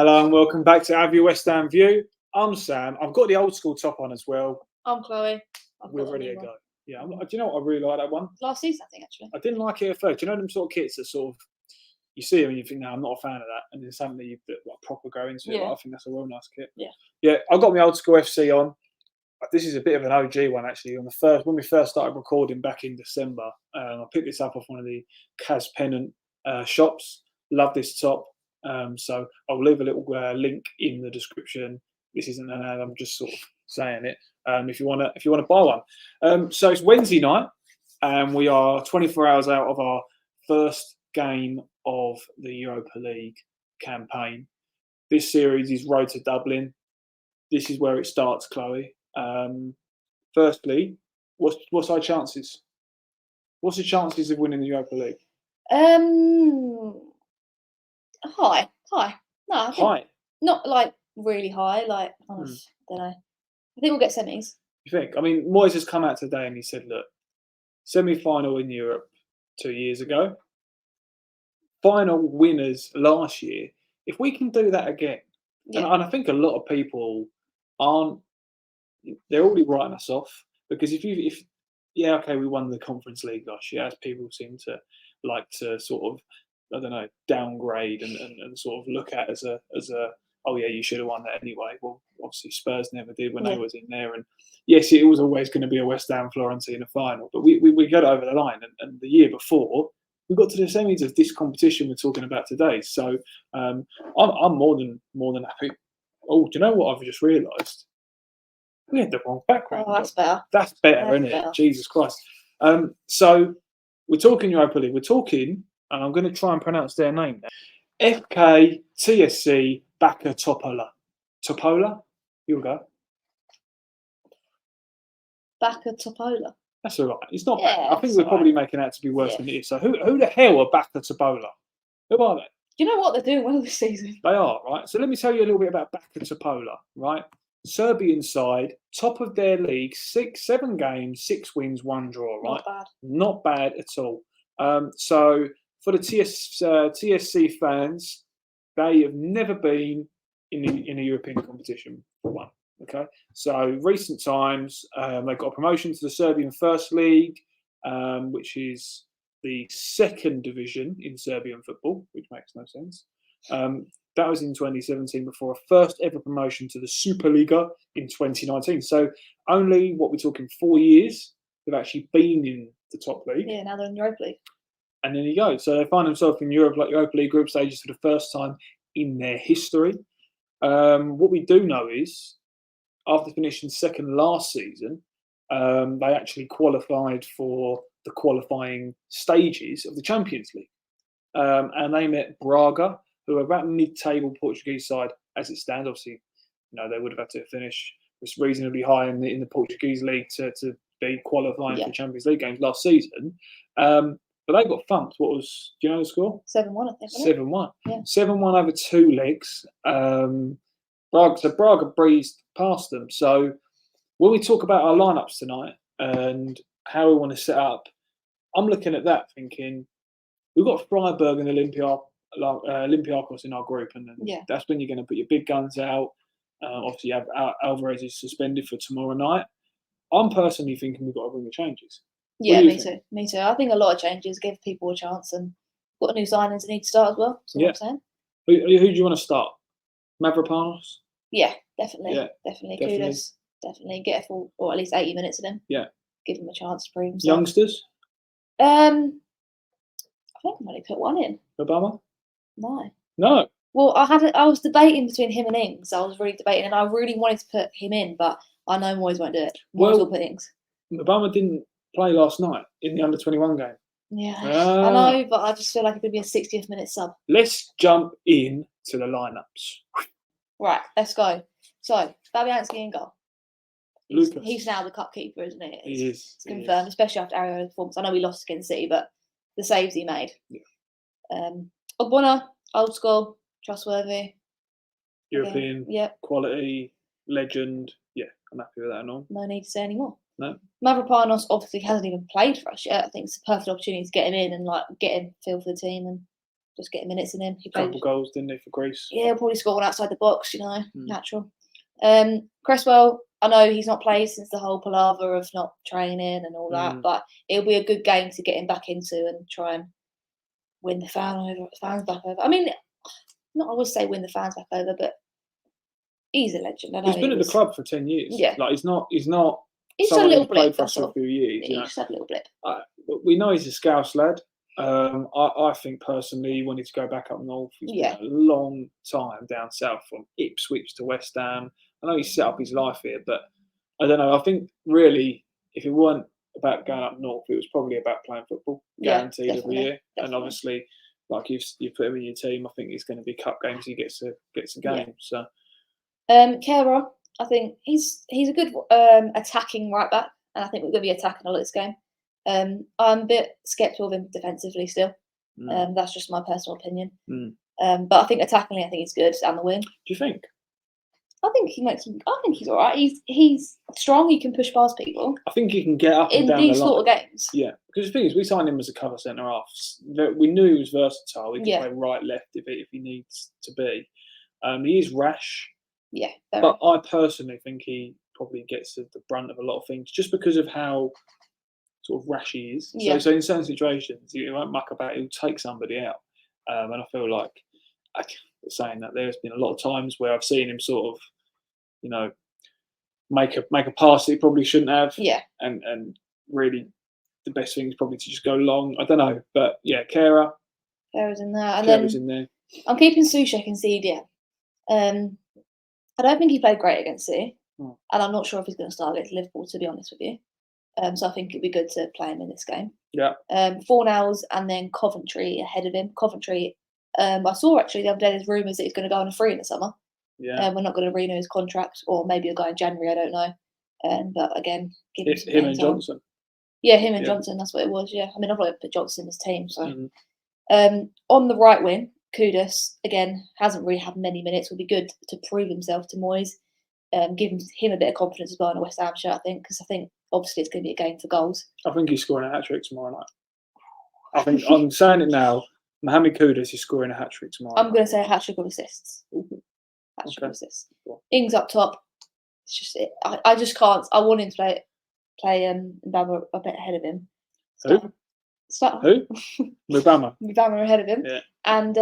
Hello and welcome back to Have Your West Ham View. I'm Sam. I've got the old school top on as well. I'm Chloe. We're ready to go. Yeah, do you know what? I really like that one. Last season, I think, actually. I didn't like it at first. Do you know them sort of kits that sort of, you see them and you think, no, I'm not a fan of that. And then something that you like, proper go into it. Yeah. Like, I think that's a real nice kit. Yeah. Yeah, I've got my old school FC on. This is a bit of an OG one, actually. When we first started recording back in December, I picked this up off one of the PENNANT shops. Love this top. So I'll leave a little link in the description. This isn't an ad, I'm just sort of saying it. If you want to buy one. So it's Wednesday night, and we are 24 hours out of our first game of the Europa League campaign. This series is Road to Dublin. This is where it starts, Chloe. Firstly, what's our chances? What's the chances of winning the Europa League? High. No, I think High. not like really high. Like I don't know. I think we'll get semis. You think? I mean, Moyes has come out today and he said, "Look, semi-final in Europe 2 years ago, final winners last year. If we can do that again," and I think a lot of people aren't. They're already writing us off because if we won the Conference League last year, as people seem to like to sort of, I don't know, downgrade and sort of look at as a oh yeah, you should have won that anyway. Well, obviously Spurs never did when they was in there, and yes, it was always going to be a West Ham Florentina final, but we got over the line, and the year before we got to the semis of this competition we're talking about today. So I'm more than happy. Oh, do you know what I've just realised? We had the wrong background. Oh, that's better. That's better, isn't it? Jesus Christ. So we're talking Europa League. We're talking, and I'm going to try and pronounce their name now. FK TSC Baka Topola. Topola? Here we go. Baka Topola. That's all right. It's not bad. I think we're probably making out to be worse than it is. So who the hell are Baka Topola? Who are they? You know what? They're doing well this season. They are, right? So let me tell you a little bit about Baka Topola, right? Serbian side, top of their league, 7 games, 6 wins, 1 draw, right? Not bad. Not bad at all. So for the TSC fans, they have never been in a European competition for one. Okay, so recent times they got a promotion to the Serbian First League, which is the 2nd division in Serbian football, which makes no sense. That was in 2017 before a first ever promotion to the Superliga in 2019. So only, what we're talking, 4 years they've actually been in the top league. Yeah, now they're in Europa League. And then you go. So they find themselves in Europa League group stages for the first time in their history. What we do know is, after finishing 2nd last season, they actually qualified for the qualifying stages of the Champions League. And they met Braga, who are about mid-table Portuguese side as it stands. Obviously, they would have had to finish reasonably high in the Portuguese league to be qualifying for Champions League games last season. But they got thumped. Do you know the score? 7-1, I think. 7-1. Yeah. 7-1 over 2 legs. Braga breezed past them. So when we talk about our lineups tonight and how we want to set up, I'm looking at that thinking, we've got Freiburg and Olympiacos in our group, and that's when you're going to put your big guns out. Obviously, you have Alvarez is suspended for tomorrow night. I'm personally thinking we've got to bring the changes. Yeah, me too. Me too. I think a lot of changes give people a chance, and got new signings that need to start as well. That's what I'm saying. Who do you want to start? Mavropanos? Yeah, definitely. Yeah, definitely. Kudos. Definitely get a full, or at least 80 minutes of him. Yeah. Give him a chance to prove himself. Youngsters? I think I've only put one in. Obama? No. Well, I was debating between him and Ings. I was really debating, and I really wanted to put him in, but I know Moyes won't do it. Moyes will put Ings. Obama didn't play last night in the under-21 game. Yeah, I know, but I just feel like it could be a 60th minute sub. Let's jump in to the lineups. Right, let's go. So, Fabianski in goal. Lucas. He's now the cup keeper, isn't he? He is. It's confirmed, especially after Ariola's performance. I know we lost against City, but the saves he made. Yeah. Ogbonna, old school, trustworthy. European, quality, legend. Yeah, I'm happy with that and all. No need to say any more. No. Mavropanos obviously hasn't even played for us yet. I think it's a perfect opportunity to get him in and get him feel for the team and just getting minutes in him. He played a couple goals, didn't he, for Greece? Yeah, he'll probably score one outside the box, natural. Cresswell, I know he's not played since the whole palaver of not training and all that, but it'll be a good game to get him back into and try and win the fans back over. I mean, I would say win the fans back over, but he's a legend. He's been at the club for 10 years. Yeah, like he's not. He's someone a little who's played blip for us for a few years. Yeah, just had a little blip. We know he's a Scouse lad. I think personally he wanted to go back up north. He's been a long time down south from Ipswich to West Ham. I know he's set up his life here, but I don't know. I think really, if it weren't about going up north, it was probably about playing football, guaranteed every year. Definitely. And obviously, like you put him in your team, I think it's going to be cup games. He gets a game. So, Kehrer, I think he's a good attacking right back, and I think we're going to be attacking a lot this game. I'm a bit sceptical of him defensively still. That's just my personal opinion. But I think attackingly, I think he's good and the wing. Do you think? I think he's all right. He's strong. He can push past people. I think he can get up and down the line. In these sort of games. Yeah, because the thing is, we signed him as a cover centre half. We knew he was versatile. He can play right, left if he needs to be. He is rash. Yeah, but I personally think he probably gets the brunt of a lot of things just because of how sort of rash he is. Yeah. So in certain situations, he won't muck about. He'll take somebody out. And I feel like, saying that, there's been a lot of times where I've seen him sort of, make a pass that he probably shouldn't have. Yeah. And really, the best thing is probably to just go long. I don't know, but yeah, Kehrer. Kehrer's in there, and Kehrer's in there. I'm keeping Souček in CDM. I don't think he played great against City, and I'm not sure if he's going to start against Liverpool, to be honest with you. So I think it'd be good to play him in this game. Yeah. Fornals and then Coventry ahead of him. Coventry, I saw actually the other day there's rumours that he's going to go on a free in the summer. Yeah. We're not going to renew his contract, or maybe he'll go in January, I don't know. But again, give him some him and Johnson. Yeah, him and Johnson, that's what it was, yeah. I mean, I've got to put Johnson in his team, so. On the right wing, Kudus, again, hasn't really had many minutes. Will be good to prove himself to Moyes, give him a bit of confidence as well in a West Ham shirt, I think, because I think obviously it's going to be a game for goals. I think he's scoring a hat-trick tomorrow night. I think, I'm saying it now, Mohamed Kudus is scoring a hat-trick tomorrow night. I'm going to say a hat-trick of assists. Hat-trick of assists. Ings up top. It's just it. I just can't. I want him to play Mbama a bit ahead of him. Who? Mbama ahead of him. Yeah. And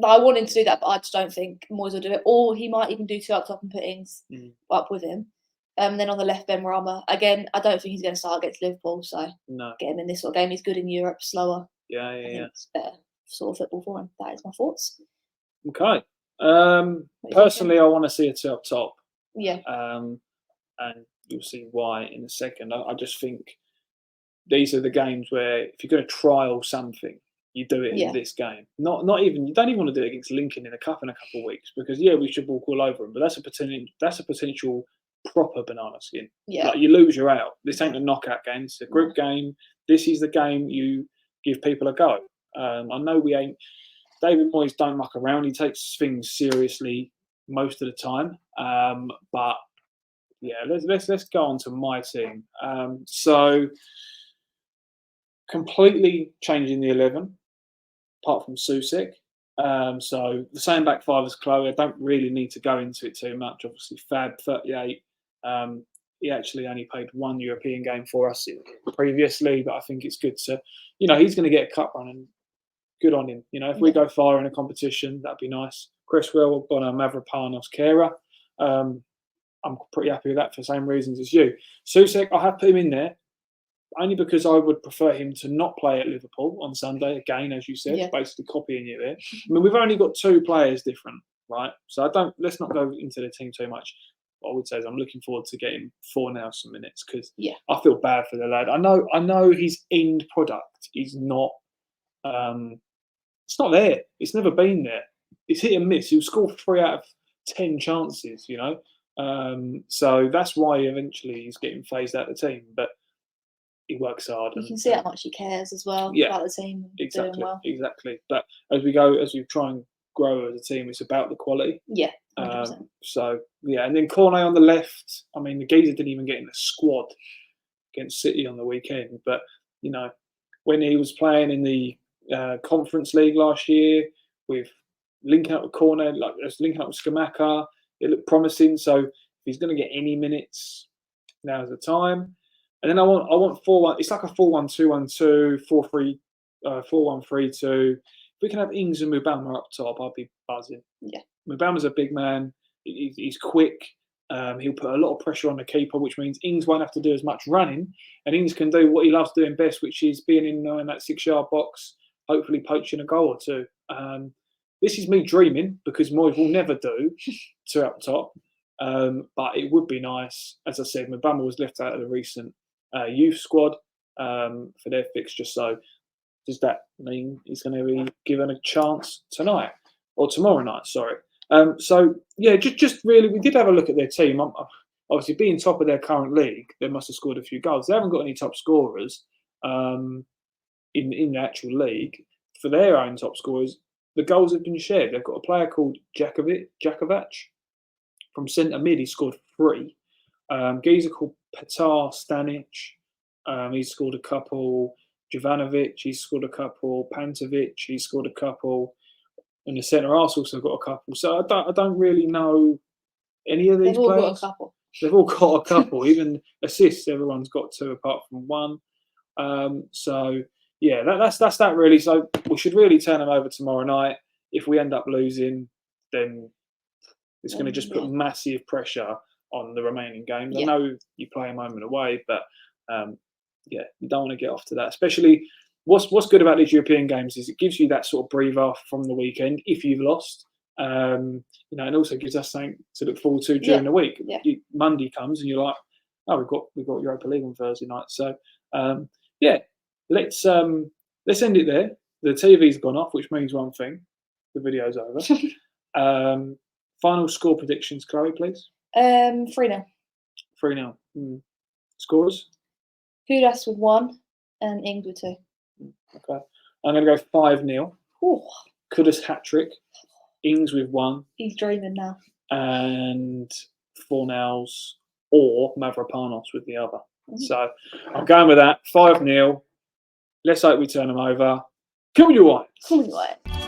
I want him to do that, but I just don't think Moyes will do it. Or he might even do two up top and put Ings up with him. Then on the left, Ben Rama. Again, I don't think he's going to start against Liverpool, so get him in this sort of game. He's good in Europe, slower. Yeah. It's better sort of football for him. That is my thoughts. Okay. Personally, I want to see a two up top. Yeah. And you'll see why in a second. I just think these are the games where if you're going to trial something, you do it in this game. Not even, you don't even want to do it against Lincoln in a couple of weeks, because we should walk all over them, but that's a potential proper banana skin. Yeah. Like, you lose, you're out. This ain't a knockout game. It's a group game. This is the game you give people a go. I know we ain't. David Moyes don't muck around. He takes things seriously most of the time. But yeah, let's go on to my team. So completely changing the 11, apart from Souček. So the same back five as Chloe. I don't really need to go into it too much. Obviously, Fab 38. He actually only played one European game for us previously, but I think it's good to, he's going to get a cup run, and good on him. If we go far in a competition, that'd be nice. Cresswell, Bonner, Mavropanos, Kehrer. I'm pretty happy with that for the same reasons as you. Souček, I have put him in there only because I would prefer him to not play at Liverpool on Sunday, again, as you said, basically copying you there. I mean, we've only got two players different, right? So let's not go into the team too much. What I would say is I'm looking forward to getting Fornals some minutes, because I feel bad for the lad. I know his end product is not, it's not there. It's never been there. It's hit and miss. He'll score 3 out of 10 chances, so that's why eventually he's getting phased out of the team. But he works hard. You can see how much he cares as well about the team doing well. Exactly. But as we try and grow as a team, it's about the quality. Yeah, 100%. And then Cornet on the left. I mean, the geezer didn't even get in the squad against City on the weekend. But when he was playing in the Conference League last year with linking up with Corner, like linking up with Skamaka. It looked promising. So if he's going to get any minutes, now's the time. And then I want 4-1. It's like a 4-1-2-1-2, 4-3, 4-1-3-2. If we can have Ings and Mubama up top, I'll be buzzing. Yeah. Mubama's a big man. He's quick. He'll put a lot of pressure on the keeper, which means Ings won't have to do as much running. And Ings can do what he loves doing best, which is being in that 6-yard box, hopefully poaching a goal or two. This is me dreaming because Moyes will never do 2 up top. But it would be nice. As I said, Mubama was left out of the recent youth squad for their fixture. So does that mean he's going to be given a chance tonight or tomorrow night? Sorry. So yeah, just really, we did have a look at their team. Obviously, being top of their current league, they must have scored a few goals. They haven't got any top scorers in the actual league. For their own top scorers, the goals have been shared. They've got a player called Jakovac from centre mid. He scored 3. Geezer called Petar Stanic. He's scored a couple. Jovanovic, he's scored a couple. Pantovic, he's scored a couple. And the centre half's also got a couple. So I don't really know any of these They've all players. got a couple. They've all got a couple. Even assists, everyone's got 2 apart from 1. So yeah, that's that really. So we should really turn them over tomorrow night. If we end up losing, then it's going to just put massive pressure on the remaining games. I know you play a moment away, but yeah, you don't want to get off to that. Especially, what's good about these European games is it gives you that sort of breather from the weekend if you've lost. And also gives us something to look forward to during the week. Yeah. Monday comes and you're like, oh, we've got Europa League on Thursday night. So yeah, let's end it there. The TV's gone off, which means one thing: the video's over. Final score predictions, Chloe, please. 3-0. 3-0. Scores? Kudas with 1 and Ings with 2. Okay. I'm going to go 5-0. Ooh. Kudas hat-trick. Ings with 1. He's dreaming now. And 4-0s or Mavropanos with the other. So I'm going with that. 5-0. Let's hope we turn them over. Come on, you White. Come on, you White.